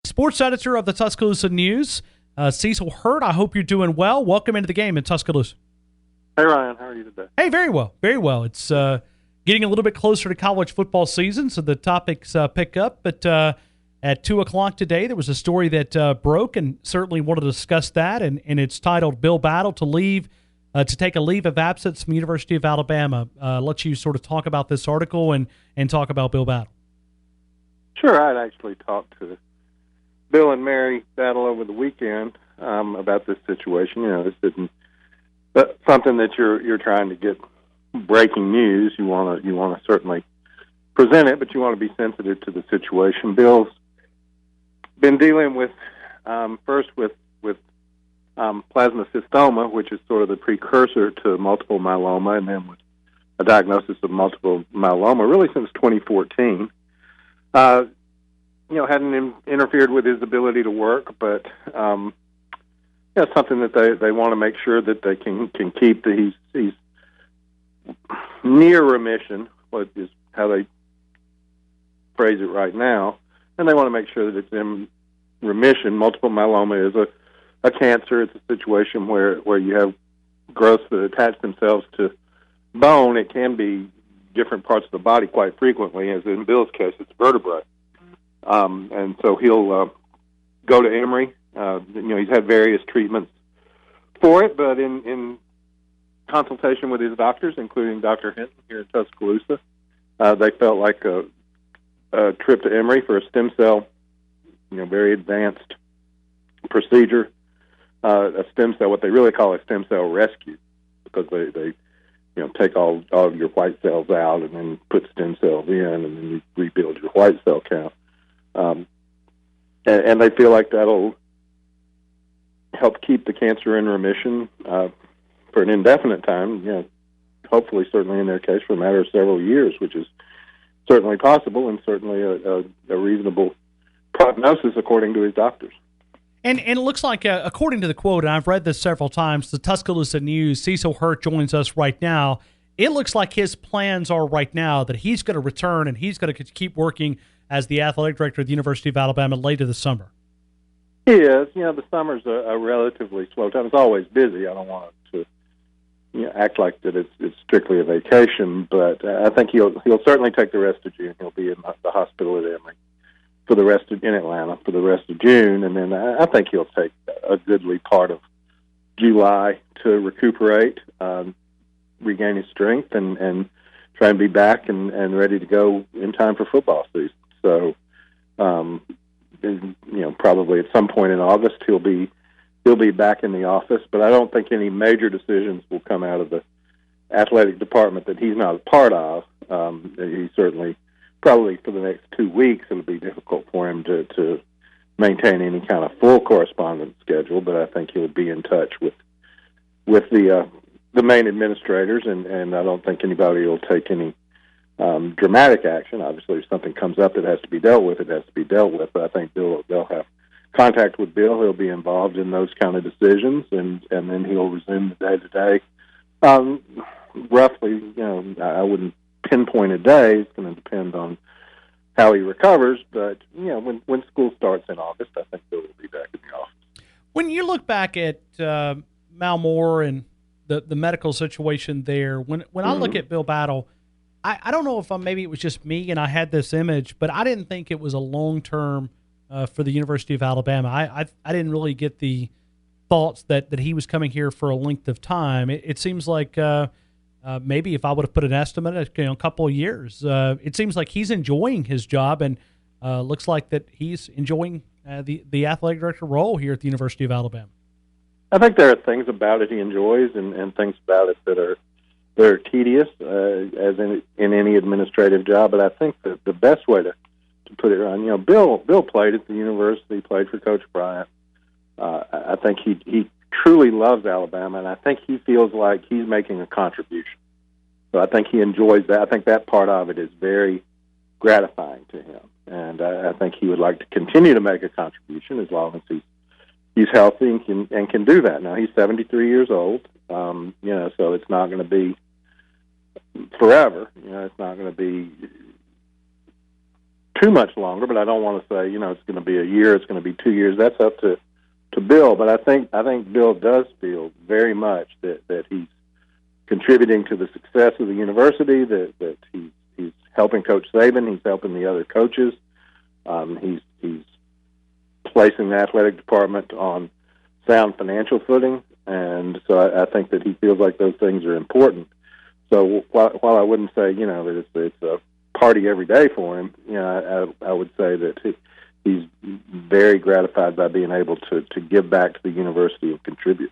Sports editor of the Tuscaloosa News, Cecil Hurt. I hope you're doing well. Welcome into the game in Tuscaloosa. Hey, Ryan. How are you today? Hey, very well. Very well. It's getting a little bit closer to college football season, so the topics pick up. But at 2 o'clock today, there was a story that broke, and certainly wanted to discuss that. And it's titled, Bill Battle to take a leave of absence from the University of Alabama. Let you sort of talk about this article and talk about Bill Battle. Sure. I'd actually talked to Bill and Mary Battle over the weekend about this situation. You know, this isn't something that you're trying to get breaking news. You want to certainly present it, but you want to be sensitive to the situation. Bill's been dealing with first with plasmacytoma, which is sort of the precursor to multiple myeloma, and then with a diagnosis of multiple myeloma really since 2014. Hadn't interfered with his ability to work, but something that they want to make sure that they can keep. He's near remission, what is how they phrase it right now, and they want to make sure that it's in remission. Multiple myeloma is a cancer. It's a situation where you have growths that attach themselves to bone. It can be different parts of the body quite frequently, as in Bill's case, it's vertebrae. And so he'll go to Emory. He's had various treatments for it, but in consultation with his doctors, including Dr. Hinton here in Tuscaloosa, they felt like a trip to Emory for a stem cell, very advanced procedure, a stem cell, what they really call a stem cell rescue, because they take all of your white cells out and then put stem cells in, and then you rebuild your white cell count. And they feel like that'll help keep the cancer in remission for an indefinite time, hopefully, certainly in their case, for a matter of several years, which is certainly possible and certainly a reasonable prognosis according to his doctors. And it looks like, according to the quote, and I've read this several times, the Tuscaloosa News, Cecil Hurt joins us right now. It looks like his plans are right now that he's going to return and he's going to keep working as the athletic director of the University of Alabama later this summer. He is. The summer's a relatively slow time. It's always busy. I don't want to act like that it's strictly a vacation, but I think he'll certainly take the rest of June. He'll be in the hospital at Emory in Atlanta for the rest of June, and then I think he'll take a goodly part of July to recuperate, regain his strength, and try and be back and ready to go in time for football season. So, probably at some point in August he'll be back in the office. But I don't think any major decisions will come out of the athletic department that he's not a part of. He certainly, probably for the next 2 weeks, it'll be difficult for him to maintain any kind of full correspondence schedule. But I think he'll be in touch with the main administrators, and I don't think anybody will take any dramatic action. Obviously, if something comes up that has to be dealt with, it has to be dealt with. But I think they'll have contact with Bill. He'll be involved in those kind of decisions, and then he'll resume the day-to-day. Roughly, I wouldn't pinpoint a day. It's going to depend on how he recovers. But, when school starts in August, I think Bill will be back in the office. When you look back at Malmore and the medical situation there, when I look at Bill Battle, I don't know if maybe it was just me and I had this image, but I didn't think it was a long-term for the University of Alabama. I didn't really get the thoughts that he was coming here for a length of time. It seems like maybe if I would have put an estimate, a couple of years, it seems like he's enjoying his job and looks like that he's enjoying the athletic director role here at the University of Alabama. I think there are things about it he enjoys and things about it that are tedious, as in any administrative job. But I think that the best way to put it on, Bill played at the university, played for Coach Bryant. I think he truly loves Alabama, and I think he feels like he's making a contribution. So I think he enjoys that. I think that part of it is very gratifying to him, and I think he would like to continue to make a contribution as long as he's healthy and can do that. Now, he's 73 years old, so it's not going to be forever. It's not going to be too much longer, but I don't want to say, it's going to be a year, it's going to be 2 years. That's up to Bill. But I think Bill does feel very much that he's contributing to the success of the university, that he's helping Coach Saban, he's helping the other coaches. He's placing the athletic department on sound financial footing, and so I think that he feels like those things are important. So while I wouldn't say, that it's a party every day for him, I would say that he's very gratified by being able to give back to the university and contribute.